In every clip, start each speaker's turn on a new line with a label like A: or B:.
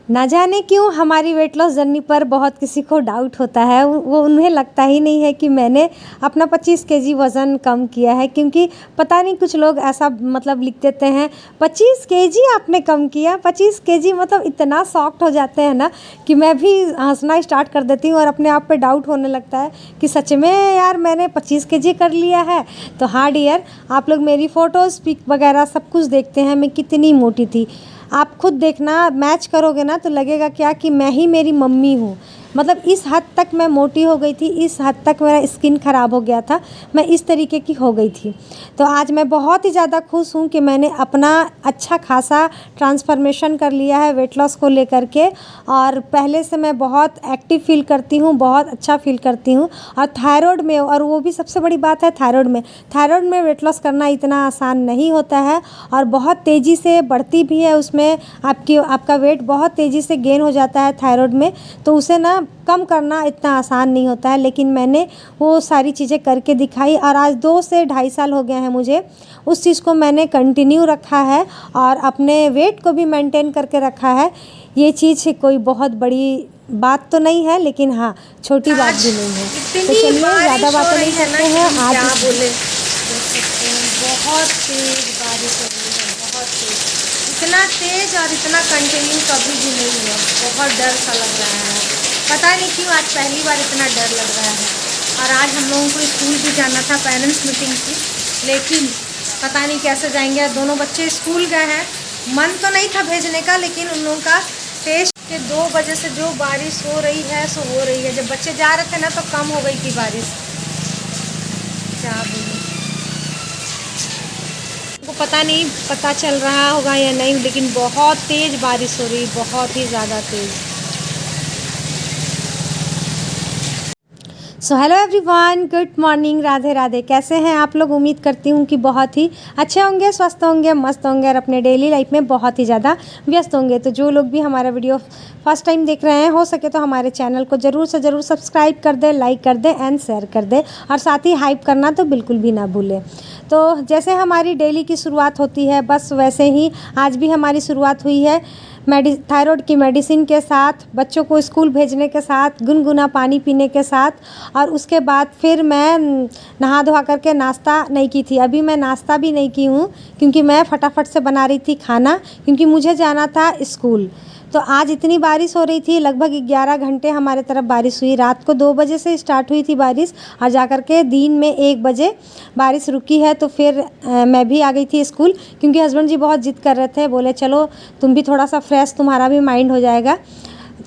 A: ना जाने क्यों हमारी वेट लॉस जर्नी पर बहुत किसी को डाउट होता है। वो उन्हें लगता ही नहीं है कि मैंने अपना 25 केजी वज़न कम किया है, क्योंकि पता नहीं कुछ लोग ऐसा मतलब लिख देते हैं 25 केजी आपने कम किया। 25 केजी मतलब इतना शॉक्ड हो जाते हैं ना कि मैं भी हंसना स्टार्ट कर देती हूँ और अपने आप पे डाउट होने लगता है कि सच में यार मैंने 25 केजी कर लिया है। तो हाँ डियर, आप लोग मेरी फ़ोटोज़ पिक वगैरह सब कुछ देखते हैं मैं कितनी मोटी थी। आप खुद देखना, मैच करोगे ना तो लगेगा क्या कि मैं ही मेरी मम्मी हूँ। मतलब इस हद तक मैं मोटी हो गई थी, इस हद तक मेरा स्किन ख़राब हो गया था, मैं इस तरीके की हो गई थी। तो आज मैं बहुत ही ज़्यादा खुश हूँ कि मैंने अपना अच्छा खासा ट्रांसफॉर्मेशन कर लिया है वेट लॉस को लेकर के। और पहले से मैं बहुत एक्टिव फील करती हूँ, बहुत अच्छा फील करती हूँ। और थायराइड में, और वो भी सबसे बड़ी बात है थायराइड में वेट लॉस करना इतना आसान नहीं होता है और बहुत तेज़ी से बढ़ती भी है। उसमें आपका वेट बहुत तेज़ी से गेन हो जाता है थायराइड में, तो उसे ना कम करना इतना आसान नहीं होता है। लेकिन मैंने वो सारी चीज़ें करके दिखाई और आज 2 से ढाई साल हो गए हैं मुझे। उस चीज़ को मैंने कंटिन्यू रखा है और अपने वेट को भी मेंटेन करके रखा है। ये चीज़ कोई बहुत बड़ी बात तो नहीं है, लेकिन हाँ छोटी बात भी नहीं है। तो चलिए ज़्यादा बातें नहीं करते हैं। आज
B: क्या बोले, बहुत तेज बारिश हो रही है, बहुत तेज, इतना तेज और इतना कंटिन्यू कभी भी नहीं हुआ। बहुत डर सा लग रहा है, पता नहीं क्यों आज पहली बार इतना डर लग रहा है। और आज हम लोगों को स्कूल भी जाना था, पेरेंट्स मीटिंग थी, लेकिन पता नहीं कैसे जाएंगे। दोनों बच्चे स्कूल गए हैं, मन तो नहीं था भेजने का, लेकिन उन लोगों का टेस्ट के 2 बजे से जो बारिश हो रही है सो हो रही है। जब बच्चे जा रहे थे ना तो कम हो गई थी बारिश। क्या बोलूं, को पता नहीं पता चल रहा होगा या नहीं, लेकिन बहुत तेज़ बारिश हो रही, बहुत ही ज़्यादा तेज़।
A: So hello everyone, good morning, Radhe Radhe. कैसे हैं आप लोग? उम्मीद करती हूँ कि बहुत ही अच्छे होंगे, स्वस्थ होंगे, मस्त होंगे और अपने डेली लाइफ में बहुत ही ज़्यादा व्यस्त होंगे। तो जो लोग भी हमारा वीडियो फर्स्ट टाइम देख रहे हैं, हो सके तो हमारे चैनल को ज़रूर से ज़रूर सब्सक्राइब कर दें, लाइक कर दें एंड शेयर कर दें, और साथ ही हाइप करना तो बिल्कुल भी ना भूलें। तो जैसे हमारी डेली की शुरुआत होती है, बस वैसे ही आज भी हमारी शुरुआत हुई है थायराइड की मेडिसिन के साथ, बच्चों को स्कूल भेजने के साथ, गुनगुना पानी पीने के साथ। और उसके बाद फिर मैं नहा धोआ करके नाश्ता नहीं की थी। अभी मैं नाश्ता भी नहीं की हूँ क्योंकि मैं फटाफट से बना रही थी खाना, क्योंकि मुझे जाना था स्कूल। तो आज इतनी बारिश हो रही थी, लगभग 11 घंटे हमारे तरफ बारिश हुई। रात को 2 बजे से स्टार्ट हुई थी बारिश और जा कर के दिन में 1 बजे बारिश रुकी है। तो फिर मैं भी आ गई थी स्कूल, क्योंकि हस्बैंड जी बहुत ज़िद कर रहे थे, बोले चलो तुम भी थोड़ा सा फ्रेश, तुम्हारा भी माइंड हो जाएगा,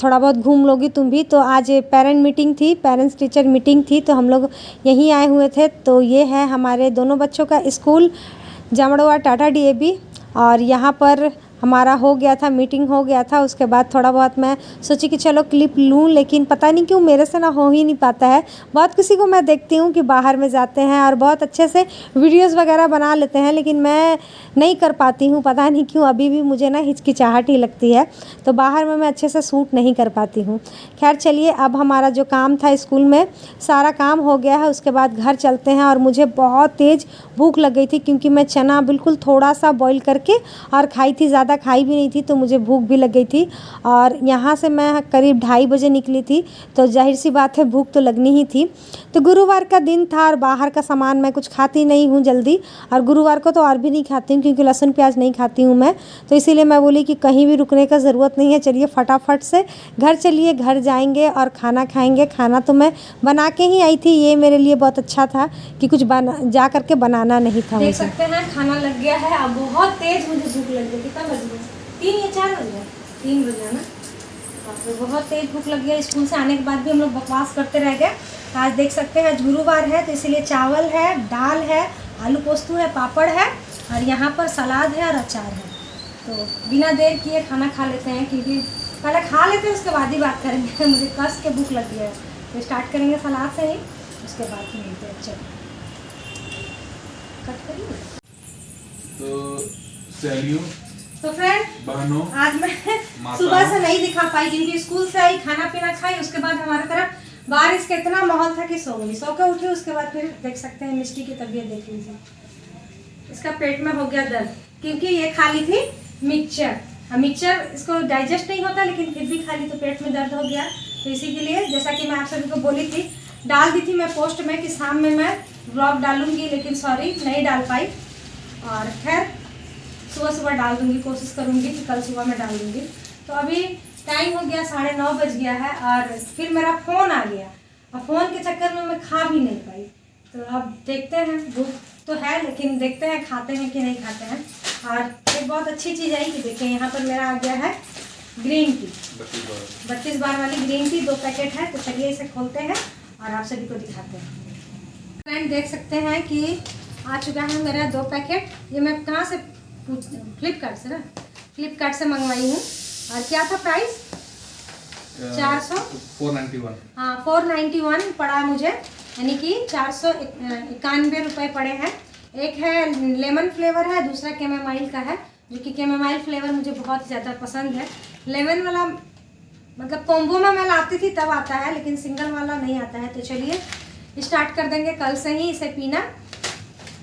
A: थोड़ा बहुत घूम लोगी तुम भी। तो आज पेरेंट मीटिंग थी, पेरेंट्स टीचर मीटिंग थी, तो हम लोग यहीं आए हुए थे। तो ये है हमारे दोनों बच्चों का स्कूल, जामड़वा टाटा DAV। और यहाँ पर हमारा हो गया था, मीटिंग हो गया था। उसके बाद थोड़ा बहुत मैं सोची कि चलो क्लिप लूँ, लेकिन पता नहीं क्यों मेरे से ना हो ही नहीं पाता है। बहुत किसी को मैं देखती हूँ कि बाहर में जाते हैं और बहुत अच्छे से वीडियोस वगैरह बना लेते हैं, लेकिन मैं नहीं कर पाती हूँ, पता नहीं क्यों। अभी भी मुझे ना हिचकिचाहट ही लगती है, तो बाहर में मैं अच्छे से शूट नहीं कर पाती हूँ। खैर चलिए, अब हमारा जो काम था स्कूल में सारा काम हो गया है। उसके बाद घर चलते हैं। और मुझे बहुत तेज़ भूख लग गई थी, क्योंकि मैं चना बिल्कुल थोड़ा सा बॉईल करके और खाई थी, ज़्यादा खाई भी नहीं थी, तो मुझे भूख भी लग गई थी। और यहाँ से मैं करीब 2:30 बजे निकली थी, तो जाहिर सी बात है भूख तो लगनी ही थी। तो गुरुवार का दिन था और बाहर का सामान मैं कुछ खाती नहीं हूँ जल्दी, और गुरुवार को तो और भी नहीं खाती हूँ क्योंकि लहसुन प्याज नहीं खाती हूँ मैं। तो इसीलिए मैं बोली कि कहीं भी रुकने का ज़रूरत नहीं है, चलिए फटाफट से घर चलिए, घर जाएंगे और खाना खाएंगे। खाना तो मैं बना के ही आई थी, ये मेरे लिए बहुत अच्छा था कि कुछ जा करके बनाना नहीं था।
B: देख सकते हैं खाना लग गया है। अब बहुत तेज़ मुझे भूख लग गई। कितना बज गया? 3 या 4 बज गया? 3 बजे ना। तो बहुत तेज़ भूख लग गया। स्कूल से आने के बाद भी हम लोग बकवास करते रह गए। आज देख सकते हैं आज गुरुवार है, तो इसीलिए चावल है, दाल है, आलू पोस्तू है, पापड़ है और यहाँ पर सलाद है और अचार है। तो बिना देर किए खाना खा लेते हैं, क्योंकि पहले खा लेते हैं उसके बाद ही बात करेंगे। मुझे कस के भूख लग गया है, तो स्टार्ट करेंगे सलाद से ही, उसके बाद मिलते हैं। चलो कट करिए। तो फ्रेंड, आज मैं सुबह से नहीं दिखा पाई क्योंकि स्कूल से आई, खाना पीना खाई, उसके बाद हमारे तरफ बारिश का इतना माहौल था कि सो गई। सो के उठी, उसके बाद फिर देख सकते हैं मिष्टी की तबीयत देख लीजिए। इसका पेट में हो गया दर्द, क्योंकि ये खा ली थी मिक्सचर।
A: मिक्सचर इसको डाइजेस्ट नहीं होता, लेकिन फिर भी खाली तो पेट में दर्द हो गया। तो इसी के लिए जैसा कि मैं आप सभी को बोली थी, डाल दी थी मैं पोस्ट में कि शाम में मैं व्लॉग डालूंगी, लेकिन सॉरी नहीं डाल पाई। और खैर सुबह सुबह डाल दूंगी, कोशिश करूंगी कि कल सुबह मैं डाल दूंगी। तो अभी टाइम हो गया 9:30 बज गया है और फिर मेरा फ़ोन आ गया और फ़ोन के चक्कर में मैं खा भी नहीं पाई। तो अब देखते हैं, भूख तो है लेकिन देखते हैं खाते हैं कि नहीं खाते हैं। और एक बहुत अच्छी चीज़ आई कि देखिए यहाँ पर मेरा आ गया है ग्रीन टी, 32 बार वाली ग्रीन टी, 2 पैकेट है। तो चलिए इसे खोलते हैं और आप सभी को दिखाते हैं। फ्रेंड देख सकते हैं कि आ चुका है मेरा 2 पैकेट। ये मैं कहाँ से फ्लिपकार्ट से ना, फ्लिपकार्ट से मंगवाई हूँ। और क्या था प्राइस? 491। हाँ 491 पड़ा मुझे, यानी कि 491 रुपये पड़े हैं। एक है लेमन फ्लेवर है, दूसरा कैमेमाइल का है, जो कि कैमेमाइल फ्लेवर मुझे बहुत ज़्यादा पसंद है। लेमन वाला मतलब कॉम्बो में मैं लाती थी तब आता है, लेकिन सिंगल वाला नहीं आता है। तो चलिए स्टार्ट कर देंगे कल से ही इसे पीना।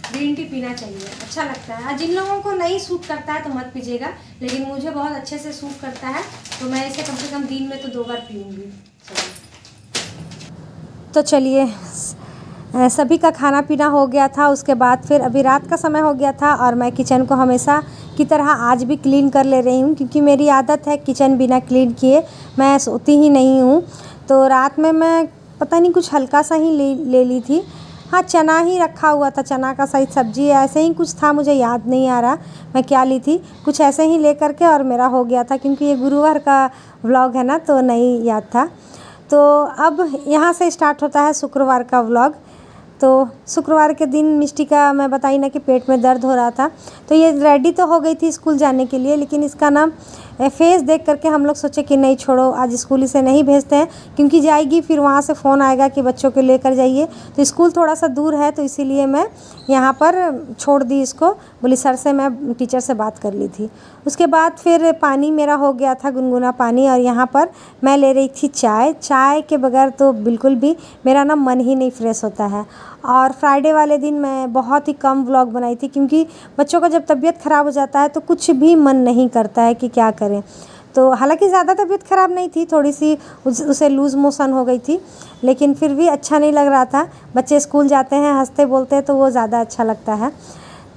A: ग्रीन टी पीना चाहिए, अच्छा लगता है। जिन लोगों को नहीं सूट करता है तो मत पीजिएगा, लेकिन मुझे बहुत अच्छे से सूट करता है, तो मैं इसे कम से कम दिन में तो 2 बार पीऊँगी। तो चलिए सभी का खाना पीना हो गया था। उसके बाद फिर अभी रात का समय हो गया था और मैं किचन को हमेशा की तरह आज भी क्लीन कर ले रही हूँ, क्योंकि मेरी आदत है किचन बिना क्लीन किए मैं सोती ही नहीं हूँ। तो रात में मैं पता नहीं कुछ हल्का सा ही ले ली थी। हाँ चना ही रखा हुआ था, चना का शायद सब्जी ऐसे ही कुछ था, मुझे याद नहीं आ रहा मैं क्या ली थी। कुछ ऐसे ही ले करके और मेरा हो गया था, क्योंकि ये गुरुवार का व्लॉग है ना, तो नहीं याद था। तो अब यहाँ से स्टार्ट होता है शुक्रवार का व्लॉग। तो शुक्रवार के दिन मिष्टी का मैं बताई ना कि पेट में दर्द हो रहा था, तो ये रेडी तो हो गई थी स्कूल जाने के लिए, लेकिन इसका ना फेस देख करके हम लोग सोचे कि नहीं छोड़ो, आज स्कूल इसे नहीं भेजते हैं, क्योंकि जाएगी फिर वहाँ से फ़ोन आएगा कि बच्चों को लेकर जाइए। तो स्कूल थोड़ा सा दूर है, तो इसीलिए मैं यहाँ पर छोड़ दी इसको। बोली सर से मैं टीचर से बात कर ली थी। उसके बाद फिर पानी मेरा हो गया था गुनगुना पानी, और यहाँ पर मैं ले रही थी चाय। चाय के बगैर तो बिल्कुल भी मेरा ना मन ही नहीं फ्रेश होता है। और फ्राइडे वाले दिन मैं बहुत ही कम व्लॉग बनाई थी, क्योंकि बच्चों का जब तबीयत ख़राब हो जाता है तो कुछ भी मन नहीं करता है कि क्या करें। तो हालांकि ज़्यादा तबीयत ख़राब नहीं थी, थोड़ी सी उसे लूज़ मोशन हो गई थी, लेकिन फिर भी अच्छा नहीं लग रहा था। बच्चे स्कूल जाते हैं हंसते बोलते हैं तो वो ज़्यादा अच्छा लगता है।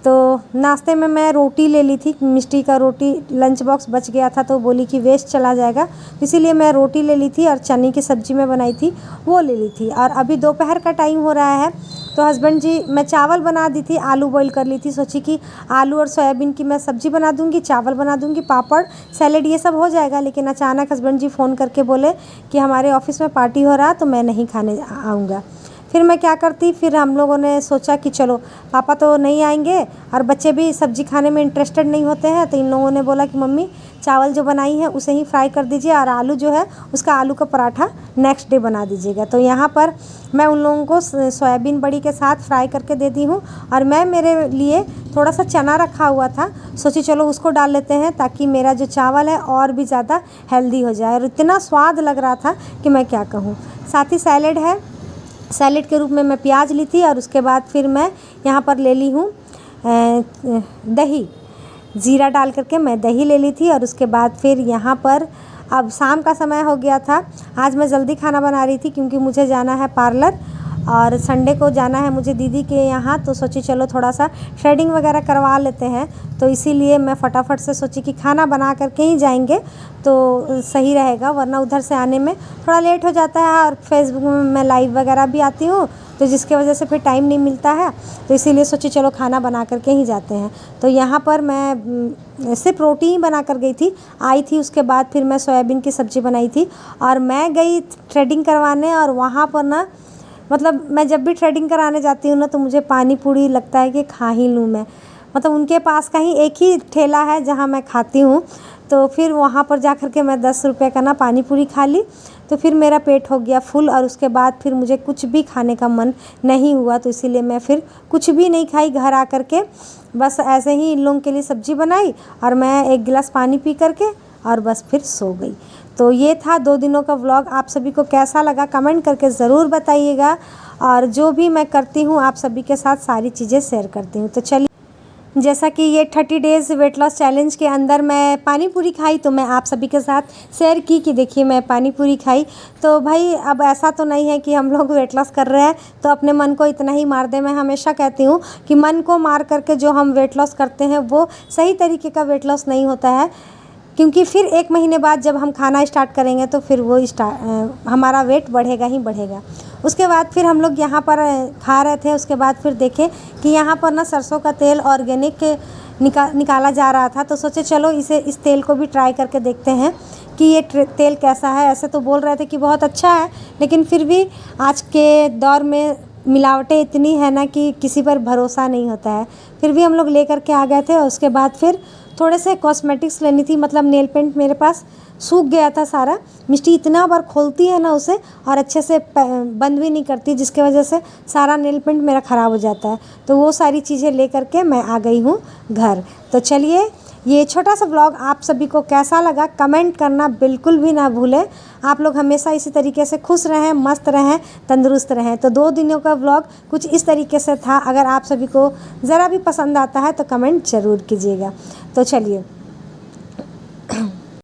A: तो नाश्ते में मैं रोटी ले ली थी, मिष्टी का रोटी लंच बॉक्स बच गया था तो बोली कि वेस्ट चला जाएगा, इसीलिए मैं रोटी ले ली थी और चने की सब्ज़ी में बनाई थी वो ले ली थी। और अभी दोपहर का टाइम हो रहा है, तो हस्बैंड जी, मैं चावल बना दी थी, आलू बॉईल कर ली थी, सोची कि आलू और सोयाबीन की मैं सब्ज़ी बना दूंगी, चावल बना दूंगी, पापड़ सैलेड ये सब हो जाएगा। लेकिन अचानक हस्बैंड जी फ़ोन करके बोले कि हमारे ऑफिस में पार्टी हो रहा, तो मैं नहीं खाने आऊँगा। फिर मैं क्या करती, फिर हम लोगों ने सोचा कि चलो पापा तो नहीं आएंगे और बच्चे भी सब्ज़ी खाने में इंटरेस्टेड नहीं होते हैं, तो इन लोगों ने बोला कि मम्मी चावल जो बनाई है उसे ही फ्राई कर दीजिए और आलू जो है उसका आलू का पराठा नेक्स्ट डे बना दीजिएगा। तो यहाँ पर मैं उन लोगों को सोयाबीन बड़ी के साथ फ्राई करके दे दी हूँ, और मैं मेरे लिए थोड़ा सा चना रखा हुआ था, सोची चलो उसको डाल लेते हैं ताकि मेरा जो चावल है और भी ज़्यादा हेल्दी हो जाए। और इतना स्वाद लग रहा था कि मैं क्या कहूँ। साथ ही सैलेड है, सैलेड के रूप में मैं प्याज ली थी, और उसके बाद फिर मैं यहाँ पर ले ली हूँ दही, ज़ीरा डाल करके मैं दही ले ली थी। और उसके बाद फिर यहाँ पर अब शाम का समय हो गया था। आज मैं जल्दी खाना बना रही थी क्योंकि मुझे जाना है पार्लर, और संडे को जाना है मुझे दीदी के यहाँ, तो सोची चलो थोड़ा सा थ्रेडिंग वगैरह करवा लेते हैं। तो इसीलिए मैं फटाफट से सोची कि खाना बना करके ही जाएंगे तो सही रहेगा, वरना उधर से आने में थोड़ा लेट हो जाता है। और फेसबुक में मैं लाइव वगैरह भी आती हूँ, तो जिसकी वजह से फिर टाइम नहीं मिलता है, तो इसीलिए सोची चलो खाना बना करके ही जाते हैं। तो यहाँ पर मैं सिर्फ रोटी ही बना कर गई थी, आई थी उसके बाद फिर मैं सोयाबीन की सब्ज़ी बनाई थी। और मैं गई थ्रेडिंग करवाने, और वहाँ पर ना मतलब मैं जब भी थ्रेडिंग कराने जाती हूँ ना, तो मुझे पानी पूरी लगता है कि खा ही लूँ मैं। मतलब उनके पास कहीं एक ही ठेला है जहाँ मैं खाती हूँ, तो फिर वहाँ पर जा कर के मैं 10 रुपये का ना पानी पूरी खा ली, तो फिर मेरा पेट हो गया फुल। और उसके बाद फिर मुझे कुछ भी खाने का मन नहीं हुआ, तो इसीलिए मैं फिर कुछ भी नहीं खाई। घर आ कर के बस ऐसे ही इन लोगों के लिए सब्ज़ी बनाई, और मैं 1 गिलास पानी पी करके और बस फिर सो गई। तो ये था 2 दिनों का व्लॉग। आप सभी को कैसा लगा कमेंट करके ज़रूर बताइएगा, और जो भी मैं करती हूँ आप सभी के साथ सारी चीज़ें शेयर करती हूँ। तो चलिए जैसा कि ये 30 डेज़ वेट लॉस चैलेंज के अंदर मैं पानी पूरी खाई, तो मैं आप सभी के साथ शेयर की कि देखिए मैं पानी पूरी खाई। तो भाई अब ऐसा तो नहीं है कि हम लोग वेट लॉस कर रहे हैं तो अपने मन को इतना ही मार दें। मैं हमेशा कहती हूँ कि मन को मार करके जो हम वेट लॉस करते हैं वो सही तरीके का वेट लॉस नहीं होता है, क्योंकि फिर 1 महीने बाद जब हम खाना स्टार्ट करेंगे तो फिर वो हमारा वेट बढ़ेगा ही बढ़ेगा। उसके बाद फिर हम लोग यहाँ पर खा रहे थे, उसके बाद फिर देखे कि यहाँ पर ना सरसों का तेल ऑर्गेनिक निकाला जा रहा था, तो सोचे चलो इस तेल को भी ट्राई करके देखते हैं कि ये तेल कैसा है। ऐसे तो बोल रहे थे कि बहुत अच्छा है, लेकिन फिर भी आज के दौर में मिलावटें इतनी है ना कि किसी पर भरोसा नहीं होता है। फिर भी हम लोग ले करके आ गए थे। और उसके बाद फिर थोड़े से कॉस्मेटिक्स लेनी थी, मतलब नेल पेंट मेरे पास सूख गया था सारा। मिष्टी इतना बार खोलती है ना उसे और अच्छे से बंद भी नहीं करती, जिसके वजह से सारा नेल पेंट मेरा ख़राब हो जाता है। तो वो सारी चीज़ें ले करके मैं आ गई हूँ घर। तो चलिए, ये छोटा सा व्लॉग आप सभी को कैसा लगा कमेंट करना बिल्कुल भी ना भूलें। आप लोग हमेशा इसी तरीके से खुश रहें, मस्त रहें, तंदुरुस्त रहें। तो 2 दिनों का व्लॉग कुछ इस तरीके से था। अगर आप सभी को ज़रा भी पसंद आता है तो कमेंट ज़रूर कीजिएगा। तो चलिए।